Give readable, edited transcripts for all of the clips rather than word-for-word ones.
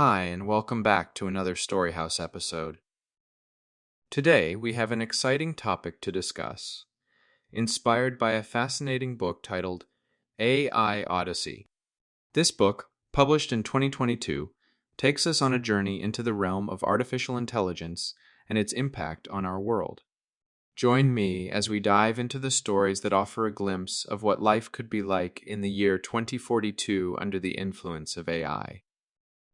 Hi, and welcome back to another Storyhouse episode. Today, we have an exciting topic to discuss, inspired by a fascinating book titled AI Odyssey. This book, published in 2022, takes us on a journey into the realm of artificial intelligence and its impact on our world. Join me as we dive into the stories that offer a glimpse of what life could be like in the year 2042 under the influence of AI.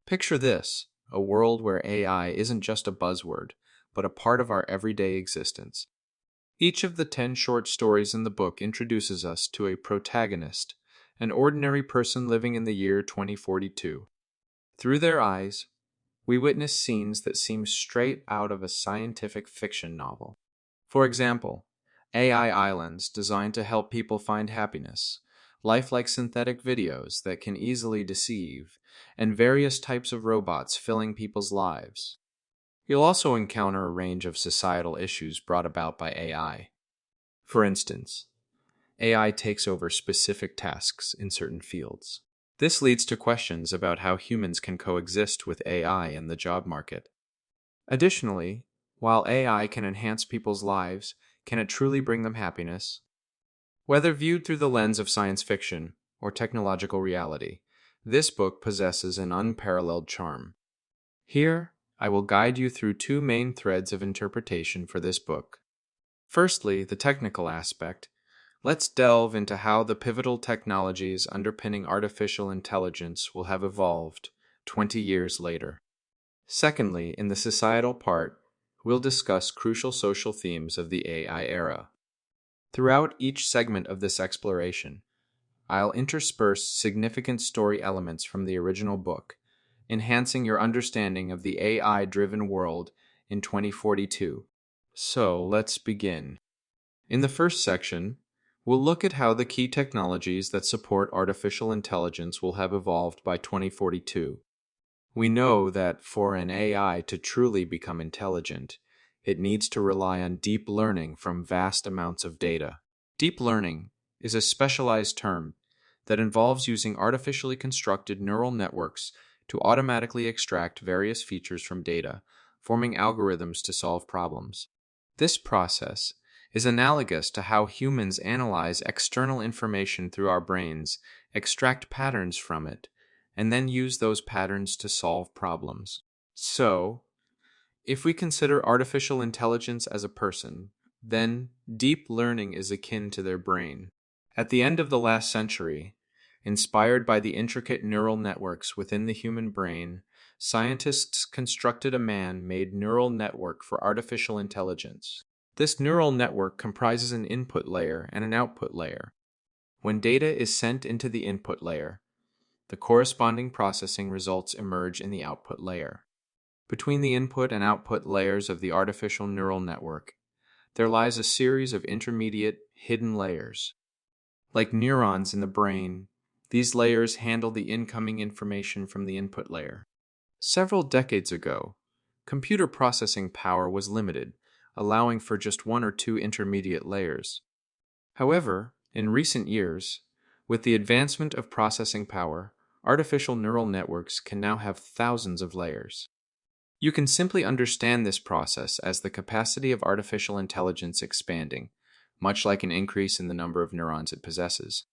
Picture this, a world where AI isn't just a buzzword, but a part of our everyday existence. Each of the 10 short stories in the book introduces us to a protagonist, an ordinary person living in the year 2042. Through their eyes, we witness scenes that seem straight out of a scientific fiction novel. For example, AI islands designed to help people find happiness, lifelike synthetic videos that can easily deceive, and various types of robots filling people's lives. You'll also encounter a range of societal issues brought about by AI. For instance, AI takes over specific tasks in certain fields. This leads to questions about how humans can coexist with AI in the job market. Additionally, while AI can enhance people's lives, can it truly bring them happiness? Whether viewed through the lens of science fiction or technological reality, this book possesses an unparalleled charm. Here, I will guide you through two main threads of interpretation for this book. Firstly, the technical aspect. Let's delve into how the pivotal technologies underpinning artificial intelligence will have evolved 20 years later. Secondly, in the societal part, we'll discuss crucial social themes of the AI era. Throughout each segment of this exploration, I'll intersperse significant story elements from the original book, enhancing your understanding of the AI-driven world in 2042. So, let's begin. In the first section, we'll look at how the key technologies that support artificial intelligence will have evolved by 2042. We know that for an AI to truly become intelligent, it needs to rely on deep learning from vast amounts of data. Deep learning is a specialized term that involves using artificially constructed neural networks to automatically extract various features from data, forming algorithms to solve problems. This process is analogous to how humans analyze external information through our brains, extract patterns from it, and then use those patterns to solve problems. So, if we consider artificial intelligence as a person, then deep learning is akin to their brain. At the end of the last century, inspired by the intricate neural networks within the human brain, scientists constructed a man-made neural network for artificial intelligence. This neural network comprises an input layer and an output layer. When data is sent into the input layer, the corresponding processing results emerge in the output layer. Between the input and output layers of the artificial neural network, there lies a series of intermediate, hidden layers. Like neurons in the brain, these layers handle the incoming information from the input layer. Several decades ago, computer processing power was limited, allowing for just one or two intermediate layers. However, in recent years, with the advancement of processing power, artificial neural networks can now have thousands of layers. You can simply understand this process as the capacity of artificial intelligence expanding, much like an increase in the number of neurons it possesses.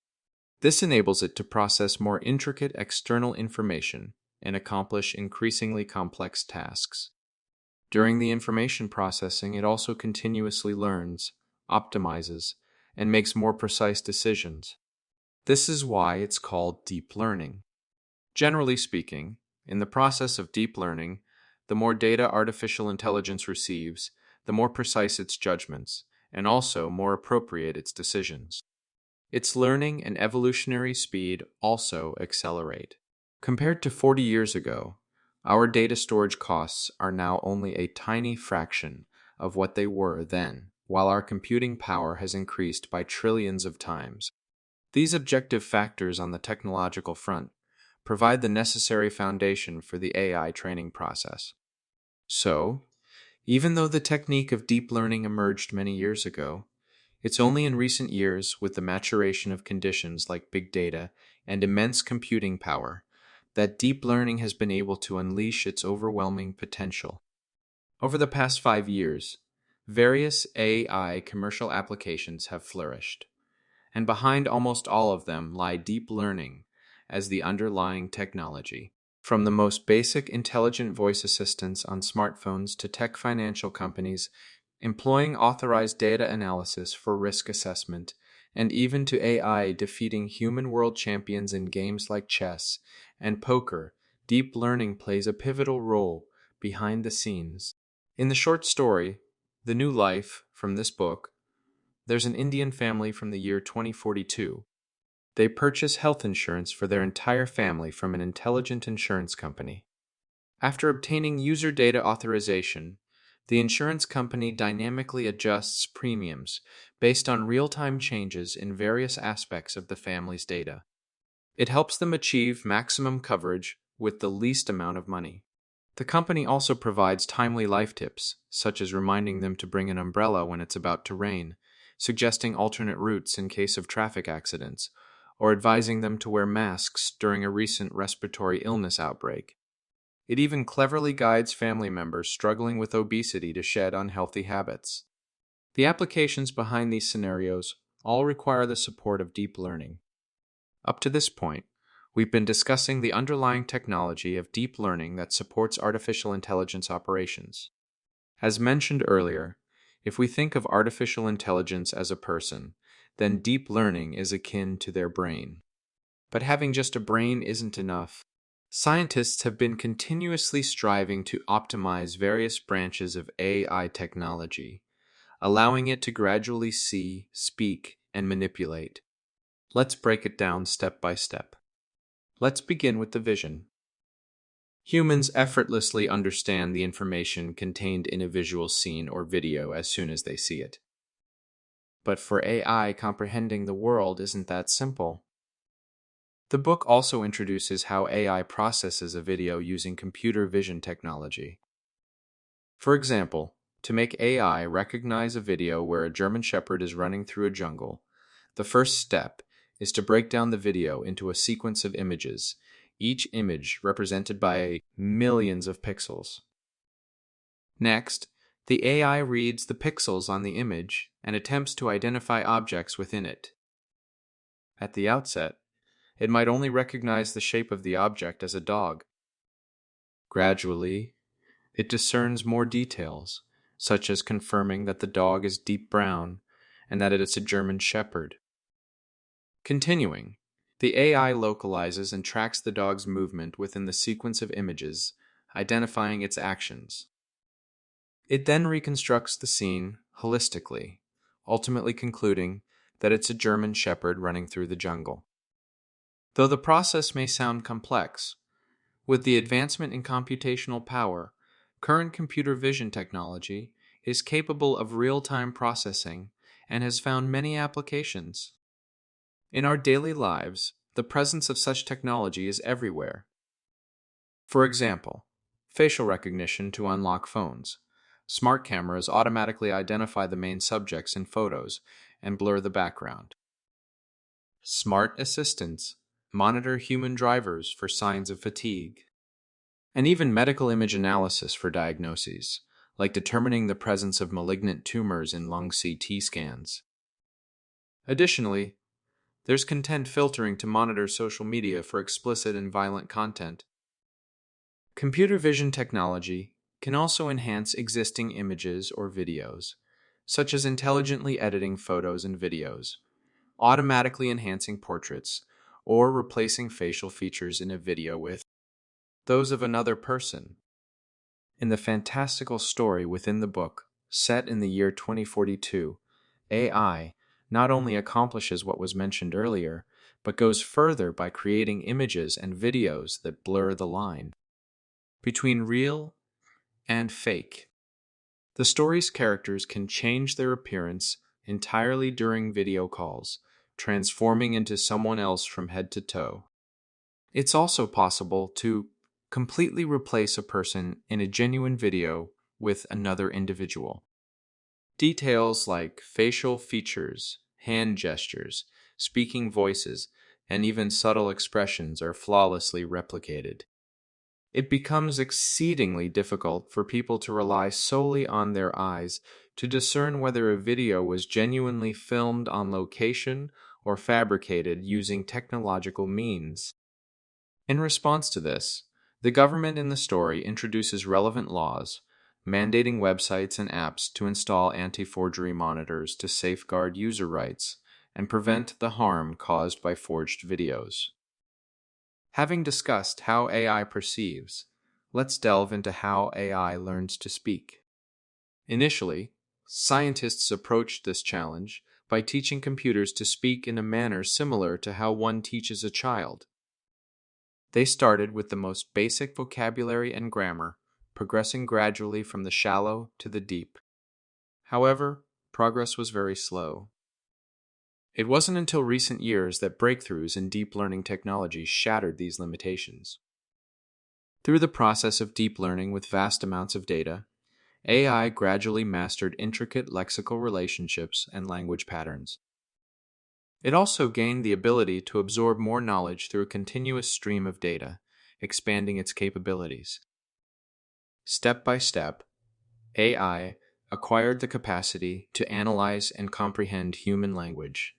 This enables it to process more intricate external information and accomplish increasingly complex tasks. During the information processing, it also continuously learns, optimizes, and makes more precise decisions. This is why it's called deep learning. Generally speaking, in the process of deep learning, the more data artificial intelligence receives, the more precise its judgments, and also more appropriate its decisions. Its learning and evolutionary speed also accelerate. Compared to 40 years ago, our data storage costs are now only a tiny fraction of what they were then, while our computing power has increased by trillions of times. These objective factors on the technological front provide the necessary foundation for the AI training process. So, even though the technique of deep learning emerged many years ago, it's only in recent years, with the maturation of conditions like big data and immense computing power, that deep learning has been able to unleash its overwhelming potential. Over the past 5 years, various AI commercial applications have flourished, and behind almost all of them lie deep learning as the underlying technology. From the most basic intelligent voice assistants on smartphones to tech financial companies employing authorized data analysis for risk assessment, and even to AI defeating human world champions in games like chess and poker, deep learning plays a pivotal role behind the scenes. In the short story, The New Life, from this book, there's an Indian family from the year 2042. They purchase health insurance for their entire family from an intelligent insurance company. After obtaining user data authorization, the insurance company dynamically adjusts premiums based on real-time changes in various aspects of the family's data. It helps them achieve maximum coverage with the least amount of money. The company also provides timely life tips, such as reminding them to bring an umbrella when it's about to rain, suggesting alternate routes in case of traffic accidents, or advising them to wear masks during a recent respiratory illness outbreak. It even cleverly guides family members struggling with obesity to shed unhealthy habits. The applications behind these scenarios all require the support of deep learning. Up to this point, we've been discussing the underlying technology of deep learning that supports artificial intelligence operations. As mentioned earlier, if we think of artificial intelligence as a person, then deep learning is akin to their brain. But having just a brain isn't enough. Scientists have been continuously striving to optimize various branches of AI technology, allowing it to gradually see, speak, and manipulate. Let's break it down step by step. Let's begin with the vision. Humans effortlessly understand the information contained in a visual scene or video as soon as they see it. But for AI, comprehending the world isn't that simple. The book also introduces how AI processes a video using computer vision technology. For example, to make AI recognize a video where a German Shepherd is running through a jungle, the first step is to break down the video into a sequence of images, each image represented by millions of pixels. Next, the AI reads the pixels on the image and attempts to identify objects within it. At the outset, it might only recognize the shape of the object as a dog. Gradually, it discerns more details, such as confirming that the dog is deep brown and that it is a German Shepherd. Continuing, the AI localizes and tracks the dog's movement within the sequence of images, identifying its actions. It then reconstructs the scene holistically, ultimately concluding that it's a German Shepherd running through the jungle. Though the process may sound complex, with the advancement in computational power, current computer vision technology is capable of real-time processing and has found many applications. In our daily lives, the presence of such technology is everywhere. For example, facial recognition to unlock phones. Smart cameras automatically identify the main subjects in photos and blur the background. Smart assistants monitor human drivers for signs of fatigue. And even medical image analysis for diagnoses, like determining the presence of malignant tumors in lung CT scans. Additionally, there's content filtering to monitor social media for explicit and violent content. Computer vision technology can also enhance existing images or videos, such as intelligently editing photos and videos, automatically enhancing portraits, or replacing facial features in a video with those of another person. In the fantastical story within the book, set in the year 2042, AI not only accomplishes what was mentioned earlier, but goes further by creating images and videos that blur the line between real and fake. The story's characters can change their appearance entirely during video calls, transforming into someone else from head to toe. It's also possible to completely replace a person in a genuine video with another individual. Details like facial features, hand gestures, speaking voices, and even subtle expressions are flawlessly replicated. It becomes exceedingly difficult for people to rely solely on their eyes to discern whether a video was genuinely filmed on location or fabricated using technological means. In response to this, the government in the story introduces relevant laws, mandating websites and apps to install anti-forgery monitors to safeguard user rights and prevent the harm caused by forged videos. Having discussed how AI perceives, let's delve into how AI learns to speak. Initially, scientists approached this challenge by teaching computers to speak in a manner similar to how one teaches a child. They started with the most basic vocabulary and grammar, progressing gradually from the shallow to the deep. However, progress was very slow. It wasn't until recent years that breakthroughs in deep learning technology shattered these limitations. Through the process of deep learning with vast amounts of data, AI gradually mastered intricate lexical relationships and language patterns. It also gained the ability to absorb more knowledge through a continuous stream of data, expanding its capabilities. Step by step, AI acquired the capacity to analyze and comprehend human language,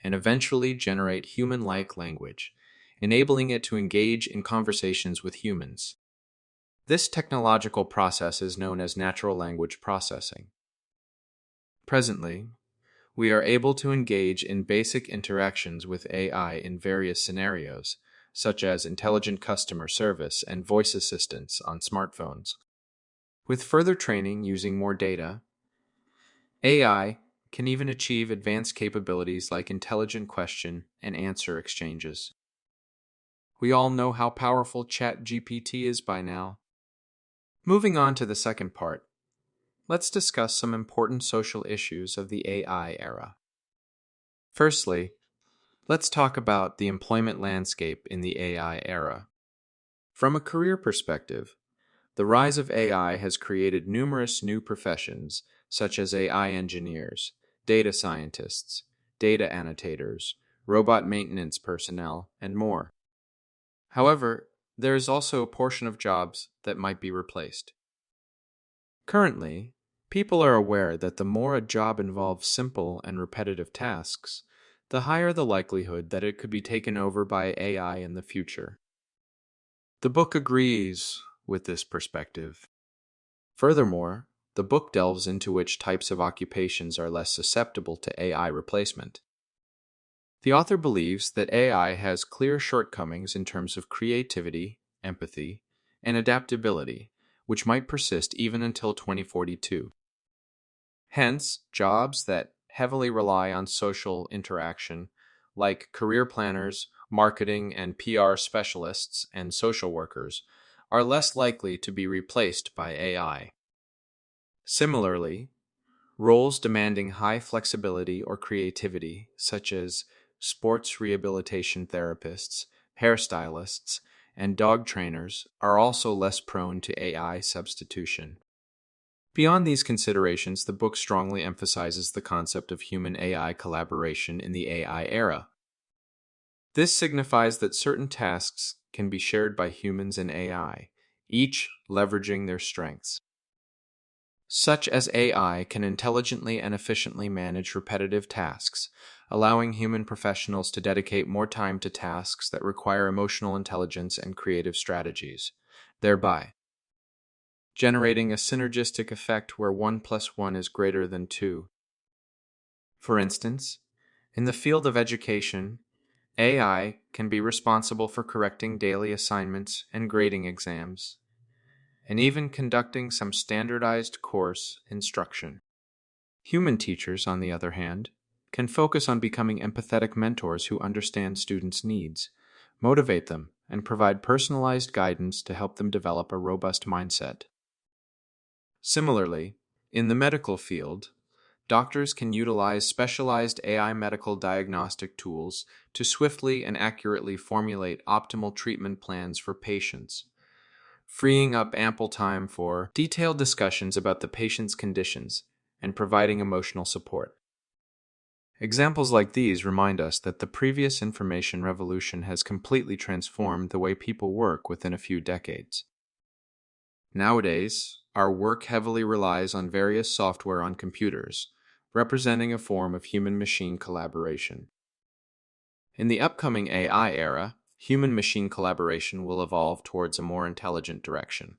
and eventually generate human-like language, enabling it to engage in conversations with humans. This technological process is known as natural language processing. Presently, we are able to engage in basic interactions with AI in various scenarios, such as intelligent customer service and voice assistants on smartphones. With further training using more data, AI can even achieve advanced capabilities like intelligent question and answer exchanges. We all know how powerful ChatGPT is by now. Moving on to the second part, let's discuss some important social issues of the AI era. Firstly, let's talk about the employment landscape in the AI era. From a career perspective, the rise of AI has created numerous new professions, such as AI engineers, data scientists, data annotators, robot maintenance personnel, and more. However, there is also a portion of jobs that might be replaced. Currently, people are aware that the more a job involves simple and repetitive tasks, the higher the likelihood that it could be taken over by AI in the future. The book agrees with this perspective. Furthermore, the book delves into which types of occupations are less susceptible to AI replacement. The author believes that AI has clear shortcomings in terms of creativity, empathy, and adaptability, which might persist even until 2042. Hence, jobs that heavily rely on social interaction, like career planners, marketing and PR specialists, and social workers, are less likely to be replaced by AI. Similarly, roles demanding high flexibility or creativity, such as sports rehabilitation therapists, hairstylists, and dog trainers, are also less prone to AI substitution. Beyond these considerations, the book strongly emphasizes the concept of human-AI collaboration in the AI era. This signifies that certain tasks can be shared by humans and AI, each leveraging their strengths. Such as AI can intelligently and efficiently manage repetitive tasks, allowing human professionals to dedicate more time to tasks that require emotional intelligence and creative strategies, thereby generating a synergistic effect where 1 plus 1 is greater than 2. For instance, in the field of education, AI can be responsible for correcting daily assignments and grading exams, and even conducting some standardized course instruction. Human teachers, on the other hand, can focus on becoming empathetic mentors who understand students' needs, motivate them, and provide personalized guidance to help them develop a robust mindset. Similarly, in the medical field, doctors can utilize specialized AI medical diagnostic tools to swiftly and accurately formulate optimal treatment plans for patients, freeing up ample time for detailed discussions about the patient's conditions and providing emotional support. Examples like these remind us that the previous information revolution has completely transformed the way people work within a few decades. Nowadays, our work heavily relies on various software on computers, representing a form of human-machine collaboration. In the upcoming AI era, human-machine collaboration will evolve towards a more intelligent direction.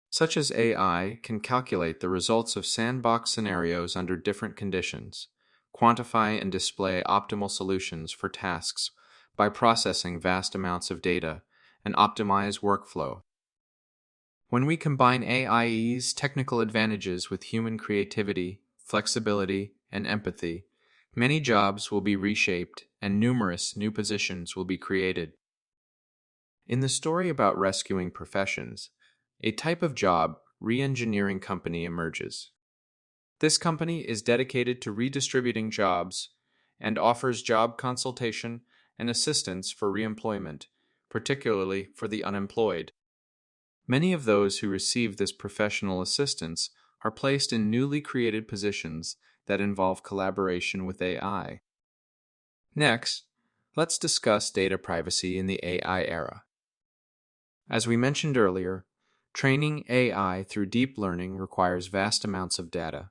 Such as AI can calculate the results of sandbox scenarios under different conditions, quantify and display optimal solutions for tasks by processing vast amounts of data, and optimize workflow. When we combine AI's technical advantages with human creativity, flexibility, and empathy, many jobs will be reshaped and numerous new positions will be created. In the story about rescuing professions, a type of job re-engineering company emerges. This company is dedicated to redistributing jobs and offers job consultation and assistance for reemployment, particularly for the unemployed. Many of those who receive this professional assistance are placed in newly created positions that involve collaboration with AI. Next, let's discuss data privacy in the AI era. As we mentioned earlier, training AI through deep learning requires vast amounts of data.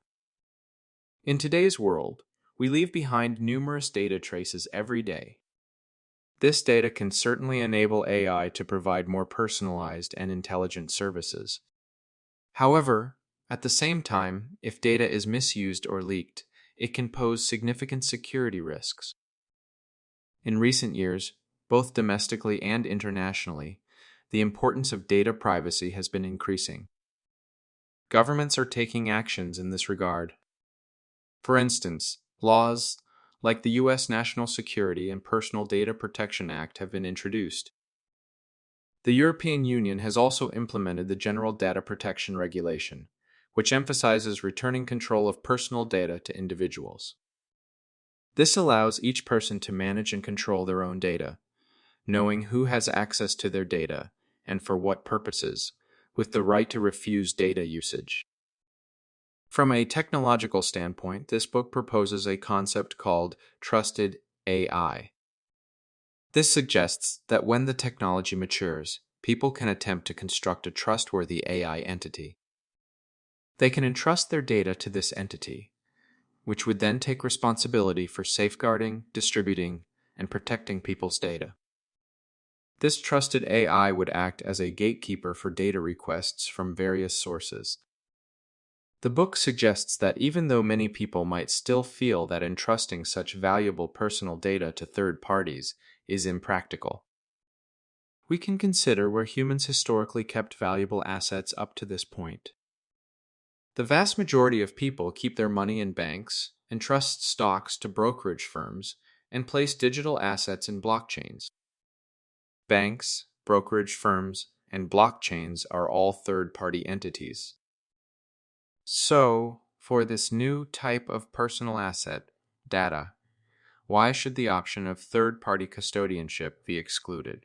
In today's world, we leave behind numerous data traces every day. This data can certainly enable AI to provide more personalized and intelligent services. However, at the same time, if data is misused or leaked, it can pose significant security risks. In recent years, both domestically and internationally, the importance of data privacy has been increasing. Governments are taking actions in this regard. For instance, laws like the U.S. National Security and Personal Data Protection Act have been introduced. The European Union has also implemented the General Data Protection Regulation, which emphasizes returning control of personal data to individuals. This allows each person to manage and control their own data, knowing who has access to their data and for what purposes, with the right to refuse data usage. From a technological standpoint, this book proposes a concept called trusted AI. This suggests that when the technology matures, people can attempt to construct a trustworthy AI entity. They can entrust their data to this entity, which would then take responsibility for safeguarding, distributing, and protecting people's data. This trusted AI would act as a gatekeeper for data requests from various sources. The book suggests that even though many people might still feel that entrusting such valuable personal data to third parties is impractical, we can consider where humans historically kept valuable assets up to this point. The vast majority of people keep their money in banks, entrust stocks to brokerage firms, and place digital assets in blockchains. Banks, brokerage firms, and blockchains are all third-party entities. So, for this new type of personal asset, data, why should the option of third-party custodianship be excluded?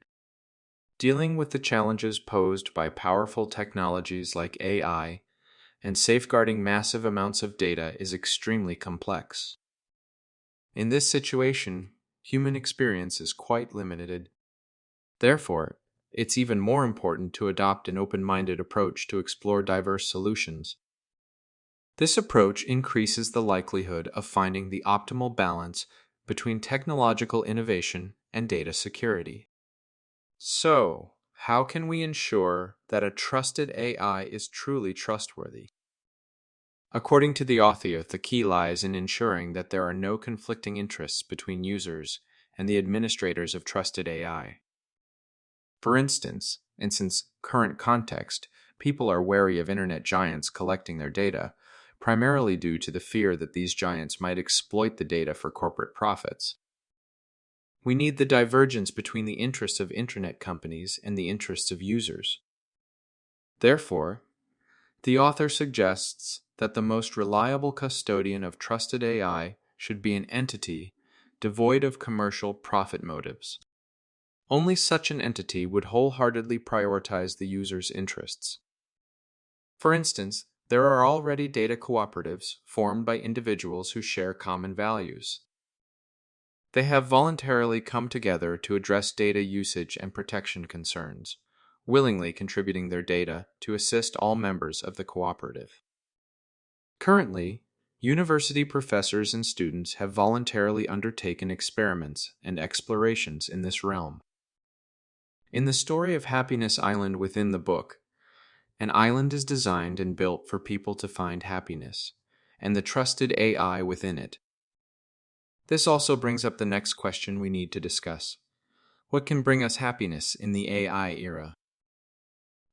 Dealing with the challenges posed by powerful technologies like AI and safeguarding massive amounts of data is extremely complex. In this situation, human experience is quite limited. Therefore, it's even more important to adopt an open-minded approach to explore diverse solutions. This approach increases the likelihood of finding the optimal balance between technological innovation and data security. So, how can we ensure that a trusted AI is truly trustworthy? According to the author, the key lies in ensuring that there are no conflicting interests between users and the administrators of trusted AI. For instance, and since current context, people are wary of internet giants collecting their data, primarily due to the fear that these giants might exploit the data for corporate profits. We need the divergence between the interests of internet companies and the interests of users. Therefore, the author suggests that the most reliable custodian of trusted AI should be an entity devoid of commercial profit motives. Only such an entity would wholeheartedly prioritize the user's interests. For instance, There are already data cooperatives formed by individuals who share common values. They have voluntarily come together to address data usage and protection concerns, willingly contributing their data to assist all members of the cooperative. Currently, university professors and students have voluntarily undertaken experiments and explorations in this realm. In the story of Happiness Island within the book, an island is designed and built for people to find happiness, and the trusted AI within it. This also brings up the next question we need to discuss. What can bring us happiness in the AI era?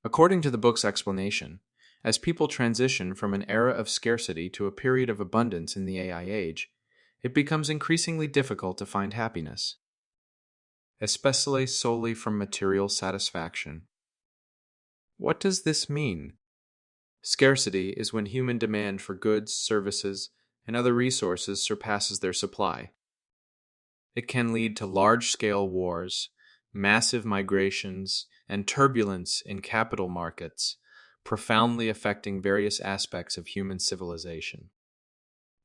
According to the book's explanation, as people transition from an era of scarcity to a period of abundance in the AI age, it becomes increasingly difficult to find happiness, especially solely from material satisfaction. What does this mean? Scarcity is when human demand for goods, services, and other resources surpasses their supply. It can lead to large-scale wars, massive migrations, and turbulence in capital markets, profoundly affecting various aspects of human civilization.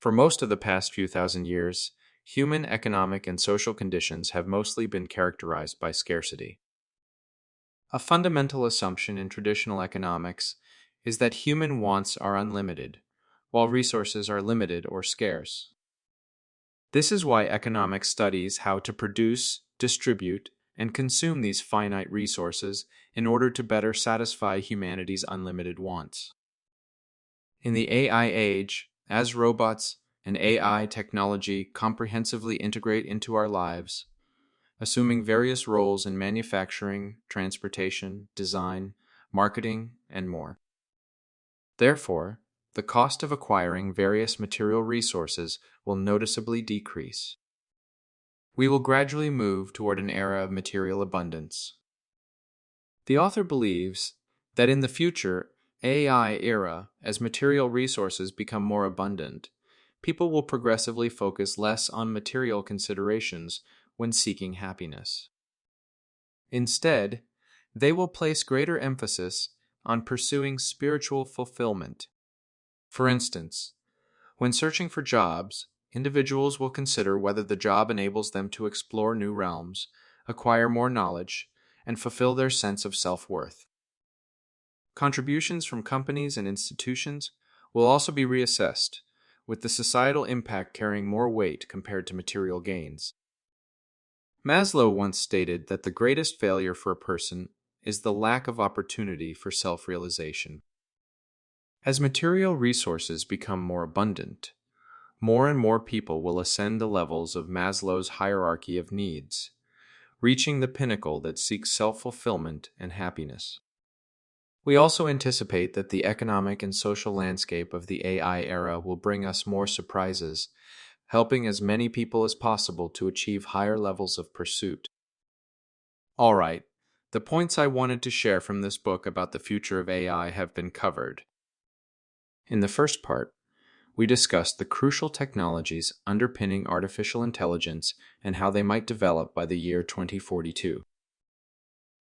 For most of the past few thousand years, human economic and social conditions have mostly been characterized by scarcity. A fundamental assumption in traditional economics is that human wants are unlimited, while resources are limited or scarce. This is why economics studies how to produce, distribute, and consume these finite resources in order to better satisfy humanity's unlimited wants. In the AI age, as robots and AI technology comprehensively integrate into our lives, assuming various roles in manufacturing, transportation, design, marketing, and more. Therefore, the cost of acquiring various material resources will noticeably decrease. We will gradually move toward an era of material abundance. The author believes that in the future AI era, as material resources become more abundant, people will progressively focus less on material considerations when seeking happiness. Instead, they will place greater emphasis on pursuing spiritual fulfillment. For instance, when searching for jobs, individuals will consider whether the job enables them to explore new realms, acquire more knowledge, and fulfill their sense of self-worth. Contributions from companies and institutions will also be reassessed, with the societal impact carrying more weight compared to material gains. Maslow once stated that the greatest failure for a person is the lack of opportunity for self-realization. As material resources become more abundant, more and more people will ascend the levels of Maslow's hierarchy of needs, reaching the pinnacle that seeks self-fulfillment and happiness. We also anticipate that the economic and social landscape of the AI era will bring us more surprises, helping as many people as possible to achieve higher levels of pursuit. All right, the points I wanted to share from this book about the future of AI have been covered. In the first part, we discussed the crucial technologies underpinning artificial intelligence and how they might develop by the year 2042.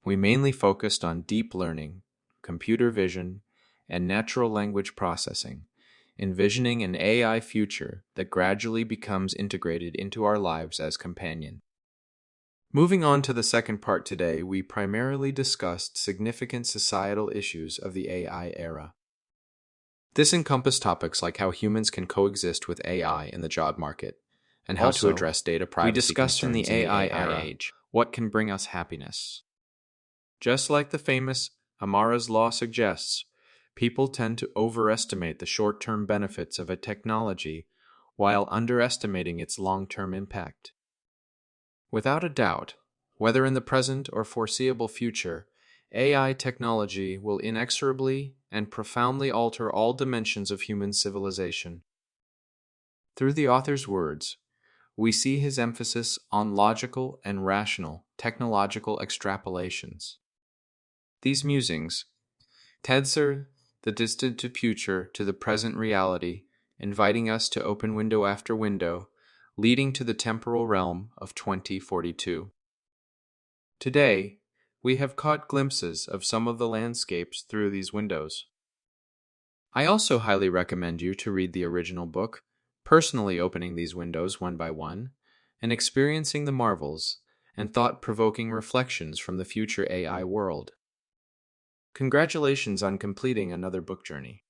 We mainly focused on deep learning, computer vision, and natural language processing, envisioning an AI future that gradually becomes integrated into our lives as companion. Moving on to the second part today, we primarily discussed significant societal issues of the AI era. This encompassed topics like how humans can coexist with AI in the job market, and how to address data privacy. We discussed in the AI era what can bring us happiness. Just like the famous Amara's Law suggests, people tend to overestimate the short-term benefits of a technology while underestimating its long-term impact. Without a doubt, whether in the present or foreseeable future, AI technology will inexorably and profoundly alter all dimensions of human civilization. Through the author's words, we see his emphasis on logical and rational technological extrapolations. These musings tether the distant future to the present reality, inviting us to open window after window, leading to the temporal realm of 2042. Today, we have caught glimpses of some of the landscapes through these windows. I also highly recommend you to read the original book, personally opening these windows one by one, and experiencing the marvels and thought-provoking reflections from the future AI world. Congratulations on completing another book journey.